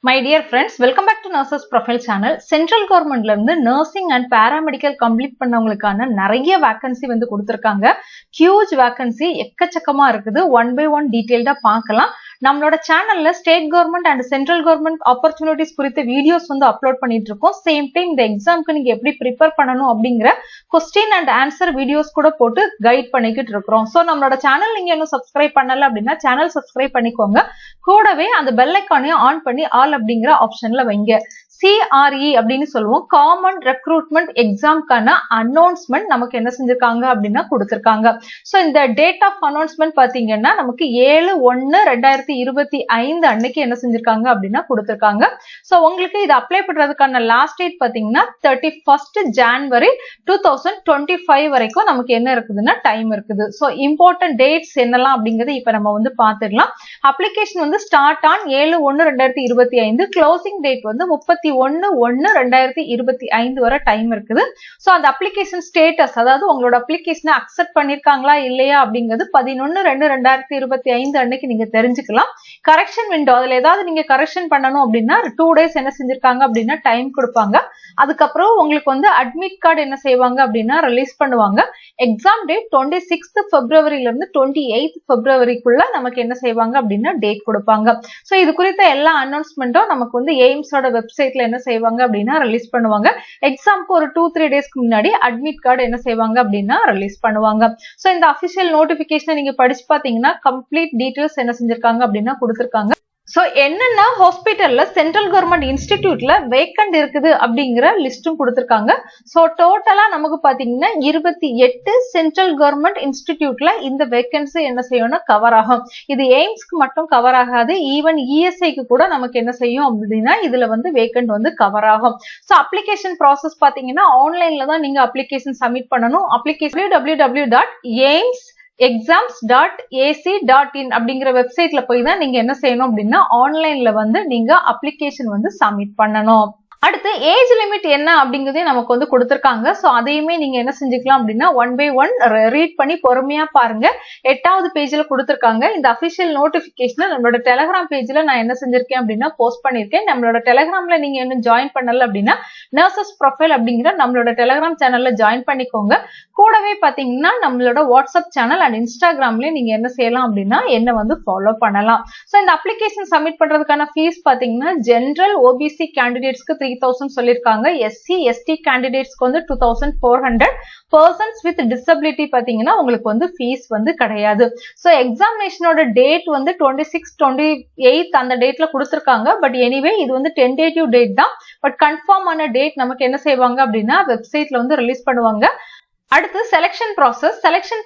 My dear friends, welcome back to Nurses Profile Channel. Central Government ல இருந்து nursing and paramedical complete பண்ணவங்களுக்கான நிறைய vacancy வந்து கொடுத்திருக்காங்க. Huge vacancy எக்கச்சக்கமா இருக்குது. One by one detailed பார்க்கலாம். நம்மளோட சேனல்ல state government and central government opportunities குறித்த வீடியோஸ் வந்து அப்லோட் பண்ணிட்டு இருக்கோம். சேம் டைம் இந்த எக்ஸாம்க்கு நீங்க எப்படி ப்ரிப்பேர் பண்ணணும் அப்படிங்கிற கொஸ்டின் அண்ட் ஆன்சர் வீடியோஸ் கூட போட்டு கைட் பண்ணிக்கிட்டு இருக்கிறோம். சோ நம்மளோட சேனல் நீங்க இன்னும் சப்ஸ்கிரைப் பண்ணல அப்படின்னா சேனல் சப்ஸ்கிரைப் பண்ணிக்கோங்க. கூடவே அந்த பெல் ஐக்கானையும் ஆன் பண்ணி ஆல் அப்படிங்கிற ஆப்ஷன்ல வைங்க. CRE அப்படின்னு சொல்லுவோம், காமன் ரெக்ரூட்மெண்ட் எக்ஸாம்க்கான அனௌன்ஸ்மெண்ட் நமக்கு என்ன செஞ்சிருக்காங்க அப்படின்னா கொடுத்திருக்காங்க. சோ இந்த டேட் ஆஃப் அனௌன்ஸ்மெண்ட் பாத்தீங்கன்னா நமக்கு 7/1/2025 அன்னைக்கு என்ன செஞ்சிருக்காங்க அப்படின்னா கொடுத்திருக்காங்க. சோ உங்களுக்கு இது அப்ளை பண்றதுக்கான லாஸ்ட் டேட் பாத்தீங்கன்னா 31st January 2025 வரைக்கும் நமக்கு என்ன இருக்குதுன்னா டைம் இருக்குது. சோ இம்பார்ட்டன்ட் டேட்ஸ் என்னெல்லாம் அப்படிங்கறது இப்ப நம்ம வந்து பாத்துடலாம். அப்ளிகேஷன் வந்து ஸ்டார்ட் ஆன் 7/1/2025, க்ளோசிங் டேட் வந்து 31/1/2025 வரை டைம் இருக்குது. சோ அந்த அப்ளிகேஷன் ஸ்டேட்டஸ், அதாவது உங்களோட அப்ளிகேஷனை அக்செப்ட் பண்ணிருக்காங்களா இல்லையா அப்படிங்கிறது 11/2/2025 அன்னைக்கு நீங்க தெரிஞ்சுக்கலாம். கரெக்ஷன் விண்டோ, அதுல ஏதாவது நீங்க கரெக்ஷன் பண்ணணும் அப்படின்னா 2 days என்ன செஞ்சிருக்காங்க அப்படின்னா டைம் கொடுப்பாங்க. அதுக்கப்புறம் உங்களுக்கு வந்து அட்மிட் கார்டு என்ன செய்வாங்க அப்படின்னா ரிலீஸ் பண்ணுவாங்க. எக்ஸாம் டேட் 26th February இருந்து 28th Februaryக்குள்ள நமக்கு என்ன செய்வாங்க அப்படின்னா டேட் கொடுப்பாங்க. சோ இது குறித்த எல்லா அனௌன்ஸ்மெண்ட்டும் நமக்கு வந்து எய்ம்ஸோட வெப்சைட்ல என்ன செய்வாங்க அப்படின்னா ரிலீஸ் பண்ணுவாங்க. எக்ஸாம்க்கு ஒரு 2-3 டேஸ்க்கு முன்னாடி அட்மிட் கார்டு என்ன செய்வாங்க அப்படின்னா ரிலீஸ் பண்ணுவாங்க. சோ இந்த அபிஷியல் நோட்டிபிகேஷனை நீங்க படிச்சு பாத்தீங்கன்னா கம்ப்ளீட் டீடைல்ஸ் என்ன செஞ்சிருக்காங்க அப்படின்னா கொடுத்திருக்காங்க. சோ என்னன்னா ஹாஸ்பிட்டல்ல சென்ட்ரல் கவர்மெண்ட் இன்ஸ்டிடியூட்ல வேக்கண்ட் இருக்குது அப்படிங்கிற லிஸ்டும் கொடுத்திருக்காங்க. சோ டோட்டலா நமக்கு பாத்தீங்கன்னா 28 சென்ட்ரல் கவர்மெண்ட் இன்ஸ்டிடியூட்ல இந்த வேக்கன்சி என்ன செய்யணும்னா கவர் ஆகும். இது எய்ம்ஸ்க்கு மட்டும் கவர் ஆகாது, ஈவன் ESIக்கு கூட நமக்கு என்ன செய்யும் அப்படின்னா இதுல வந்து வேக்கண்ட் வந்து கவர் ஆகும். சோ அப்ளிகேஷன் ப்ராசஸ் பாத்தீங்கன்னா ஆன்லைன்ல தான் நீங்க அப்ளிகேஷன் சப்மிட் பண்ணணும். அப்ளிகேஷன் www.aims.exams.ac.in அப்படிங்கிற வெப்சைட்ல போய் தான் நீங்க என்ன செய்யணும் அப்படின்னா ஆன்லைன்ல வந்து நீங்க அப்ளிகேஷன் வந்து சப்மிட் பண்ணணும். அடுத்து ஏஜ் லிமிட் என்ன அப்படிங்கறதே நமக்கு வந்து கொடுத்திருக்காங்க. சோ அதையுமே நீங்க என்ன செஞ்சுக்கலாம் அப்படின்னா 1 by 1 ரீட் பண்ணி பொறுமையா பாருங்க. 8வது பேஜ்ல கொடுத்திருக்காங்க. இந்த அபிஷியல் நோட்டிபிகேஷனை நம்மளோட டெலிகிராம் பேஜ்ல நான் என்ன செஞ்சிருக்கேன் அப்படின்னா போஸ்ட் பண்ணிருக்கேன். நம்மளோட டெலிகிராம்ல நீங்க இன்னும் ஜாயின் பண்ணல அப்படின்னா நர்சஸ் ப்ரொஃபைல் அப்படிங்கிற நம்மளோட டெலிகிராம் சேனல்ல ஜாயின் பண்ணிக்கோங்க. கூடவே பாத்தீங்கன்னா நம்மளோட வாட்ஸ்அப் சேனல் அண்ட் இன்ஸ்டாகிராம்லயும் நீங்க என்ன செய்யலாம் அப்படின்னா என்ன வந்து ஃபாலோ பண்ணலாம். சோ இந்த அப்ளிகேஷன் சப்மிட் பண்றதுக்கான ஃபீஸ் பாத்தீங்கன்னா ஜெனரல் OBC கேண்டிடேட்ஸ்க்கு 3000 சொல்லிருக்காங்க. SC ST கேண்டிடேட்ஸ்க்கு வந்து 2400. பர்சன்ஸ் வித் டிசபிலிட்டி பாத்தீங்கன்னா உங்களுக்கு வந்து ஃபீஸ் வந்து கிடையாது. சோ எக்ஸாமினேஷனோட டேட் வந்து 26, 28 அந்த டேட்ல கொடுத்திருக்காங்க. பட் எனிவே இது வந்து டென்டேட்டிவ் டேட் தான். பட் கன்ஃபார்ம் ஆன டேட் நமக்கு என்ன செய்வாங்க அப்படின்னா வெப்சைட்ல வந்து ரிலீஸ் பண்ணுவாங்க. அடுத்து செலக்ஷன்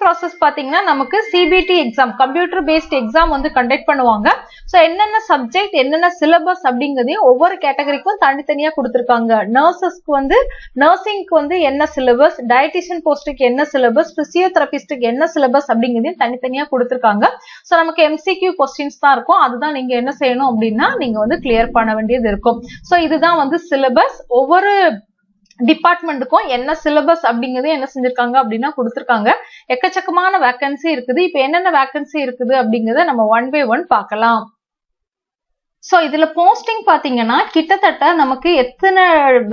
ப்ராசஸ் பாத்தீங்கன்னா நமக்கு CBT exam, computer based exam வந்து கண்டக்ட் பண்ணுவாங்க. சோ என்னென்ன சப்ஜெக்ட், என்னென்ன சிலபஸ் அப்படிங்கறதையும் ஒவ்வொரு கேட்டகரிக்கும் தனித்தனியா கொடுத்திருக்காங்க. நர்சஸ்க்கு வந்து நர்சிங்க்கு வந்து என்ன சிலபஸ், டயட்டிஷியன் போஸ்டுக்கு என்ன சிலபஸ், பிசியோதெரபிஸ்டுக்கு என்ன சிலபஸ் அப்படிங்கறதையும் தனித்தனியா கொடுத்திருக்காங்க. சோ நமக்கு MCQ கொஸ்டின்ஸ் தான் இருக்கும். அதுதான் நீங்க என்ன செய்யணும் அப்படின்னா நீங்க வந்து கிளியர் பண்ண வேண்டியது இருக்கும். சோ இதுதான் வந்து சிலபஸ். ஒவ்வொரு டிபார்ட்மெண்ட்டுக்கும் என்ன சிலபஸ் அப்படிங்கறது என்ன செஞ்சிருக்காங்க அப்படின்னா கொடுத்திருக்காங்க. எக்கச்சக்கமான வேக்கன்சி இருக்குது. இப்ப என்னென்ன வேக்கன்சி இருக்குது அப்படிங்கறத நம்ம 1 by 1 பார்க்கலாம். சோ இதுல போஸ்டிங் பாத்தீங்கன்னா கிட்டத்தட்ட நமக்கு எத்தனை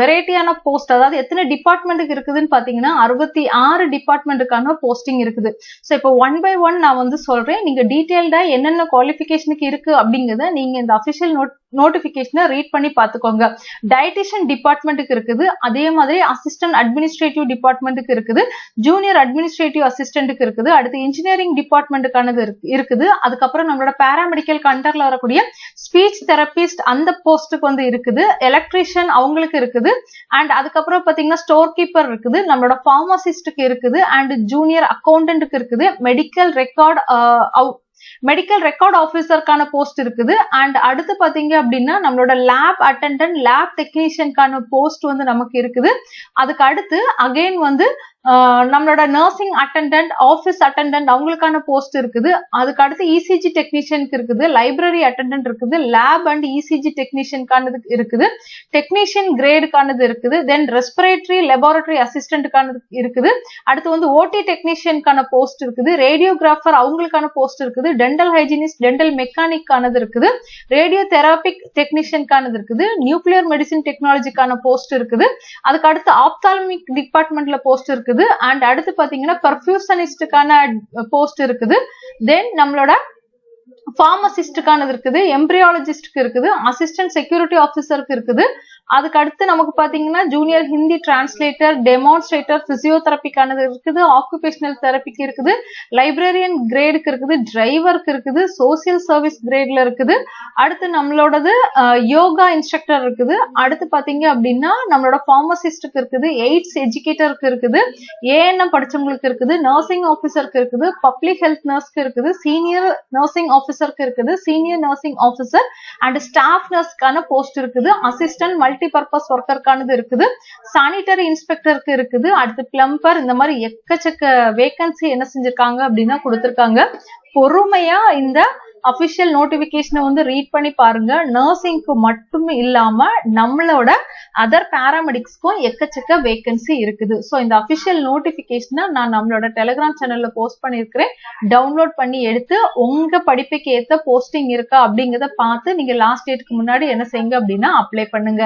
வெரைட்டியான போஸ்ட், அதாவது எத்தனை டிபார்ட்மெண்ட்டுக்கு இருக்குதுன்னு பாத்தீங்கன்னா 66 டிபார்ட்மெண்ட்டுக்கான போஸ்டிங் இருக்குது. சோ இப்போ 1 by 1 நான் வந்து சொல்றேன். நீங்க டீடைல்டா என்னென்ன குவாலிஃபிகேஷனுக்கு இருக்கு அப்படிங்கறத நீங்க இந்த அபிஷியல் நோட்டிபிகேஷனை ரீட் பண்ணி பாத்துக்கோங்க. டயட்டிஷியன் டிபார்ட்மெண்ட்டுக்கு இருக்குது, அதே மாதிரி அசிஸ்டன்ட் அட்மினிஸ்ட்ரேட்டிவ் டிபார்ட்மெண்ட்டுக்கு இருக்குது, ஜூனியர் அட்மினிஸ்ட்ரேட்டிவ் அசிஸ்டன்ட்டுக்கு இருக்குது, அடுத்து இன்ஜினியரிங் டிபார்ட்மெண்ட்டுக்கானது இருக்குது. அதுக்கப்புறம் நம்மளோட பாராமெடிக்கல் அண்டர்ல வரக்கூடிய ஸ்பீச் தெரபிஸ்ட் அந்த போஸ்டுக்கு வந்து இருக்குது, எலக்ட்ரீஷியன் அவங்களுக்கு இருக்குது, அண்ட் அதுக்கப்புறம் பாத்தீங்கன்னா ஸ்டோர் கீப்பர் இருக்குது, நம்மளோட பார்மசிஸ்டுக்கு இருக்குது, அண்ட் ஜூனியர் அக்கௌண்டன்ட்டுக்கு இருக்குது, மெடிக்கல் ரெக்கார்ட் ஆபீசருக்கான போஸ்ட் இருக்குது. அண்ட் அடுத்து பாத்தீங்க அப்படின்னா நம்மளோட லேப் அட்டெண்டன்ட், லேப் டெக்னீஷியனுக்கான போஸ்ட் வந்து நமக்கு இருக்குது. அதுக்கு அடுத்து அகைன் வந்து நம்மளோட நர்சிங் அட்டெண்டன்ட், ஆபீஸ் அட்டெண்டன்ட் அவங்களுக்கான போஸ்ட் இருக்குது. அதுக்கு அடுத்து இசிஜி டெக்னீஷியனுக்கு இருக்குது, லைப்ரரி அட்டெண்டன்ட் இருக்குது, லேப் அண்ட் இசிஜி டெக்னீஷியனுக்கானது இருக்குது, டெக்னீஷியன் கிரேடுக்கானது இருக்குது, தென் ரெஸ்பிரேட்டரி லெபார்டரி அசிஸ்டன்ட்டுக்கானது இருக்குது. அடுத்து வந்து ஓடி டெக்னீஷியனுக்கான போஸ்ட் இருக்குது, ரேடியோகிராஃபர் அவங்களுக்கான போஸ்ட் இருக்குது, டென்டல் ஹைஜீனிஸ்ட், டென்டல் மெக்கானிக்கானது இருக்குது, ரேடியோ தெராபிக் டெக்னீஷியனுக்கானது இருக்குது, நியூக்ளியர் மெடிசின் டெக்னாலஜிக்கான போஸ்ட் இருக்குது. அதுக்கு அடுத்து ஆப்தால்மிக் டிபார்ட்மெண்ட்ல போஸ்ட் இருக்குது. அண்ட் அடுத்து பாத்தீங்கன்னா பர்ஃபியூஷனிஸ்டுக்கான போஸ்ட் இருக்குது. தென் நம்மளோட பார்மசிஸ்டுக்கானது இருக்குது, எம்பிரியாலஜிஸ்டுக்கு இருக்குது, அசிஸ்டன்ட் செக்யூரிட்டி ஆபீசருக்கு இருக்குது. அதுக்கு அடுத்து நமக்கு பாத்தீங்கன்னா ஜூனியர் ஹிந்தி டிரான்ஸ்லேட்டர், டெமான்ஸ்ட்ரேட்டர், பிசியோதெரபிக்கானது இருக்குது, ஆக்குபேஷனல் தெரபிக்கு இருக்குது, லைப்ரரியன் கிரேடுக்கு இருக்குது, டிரைவருக்கு இருக்குது, சோசியல் சர்வீஸ் கிரேட்ல இருக்குது. அடுத்து நம்மளோடது யோகா இன்ஸ்ட்ரக்டர் இருக்குது. அடுத்து பாத்தீங்க அப்படின்னா நம்மளோட பார்மசிஸ்டுக்கு இருக்குது, எய்ட்ஸ் எஜுகேட்டருக்கு இருக்குது, ஏஎன்எம் படிச்சவங்களுக்கு இருக்குது, நர்சிங் ஆபீசருக்கு இருக்குது, பப்ளிக் ஹெல்த் நர்ஸ்க்கு இருக்குது, சீனியர் நர்சிங் ஆபீசருக்கு இருக்குது, senior nursing officer and staff நர்ஸ்க்கான போஸ்ட் இருக்குது, அசிஸ்டன்ட் மல்டி பர்பஸ் ஒர்க்கருக்கானது இருக்குது, சானிட்டரி இன்ஸ்பெக்டருக்கு இருக்குது, அடுத்து பிளம்பர், இந்த மாதிரி எக்கச்சக்க வேகன்சி என்ன செஞ்சிருக்காங்க அப்படின்னா கொடுத்திருக்காங்க. பொறுமையா இந்த அபிஷியல் நோட்டிபிகேஷனை வந்து ரீட் பண்ணி பாருங்க. நர்சிங்க்கு மட்டும் இல்லாம நம்மளோட அதர் பேராமெடிக்ஸ்க்கும் எக்கச்சக்க வேகன்சி இருக்குது. ஸோ இந்த அபிஷியல் நோட்டிபிகேஷனை நான் நம்மளோட டெலிகிராம் சேனல்ல போஸ்ட் பண்ணிருக்கிறேன். டவுன்லோட் பண்ணி எடுத்து உங்க படிப்புக்கு ஏத்த போஸ்டிங் இருக்கா அப்படிங்கறத பார்த்து நீங்க லாஸ்ட் டேட்டுக்கு முன்னாடி என்ன செய்யுங்க அப்படின்னா அப்ளை பண்ணுங்க.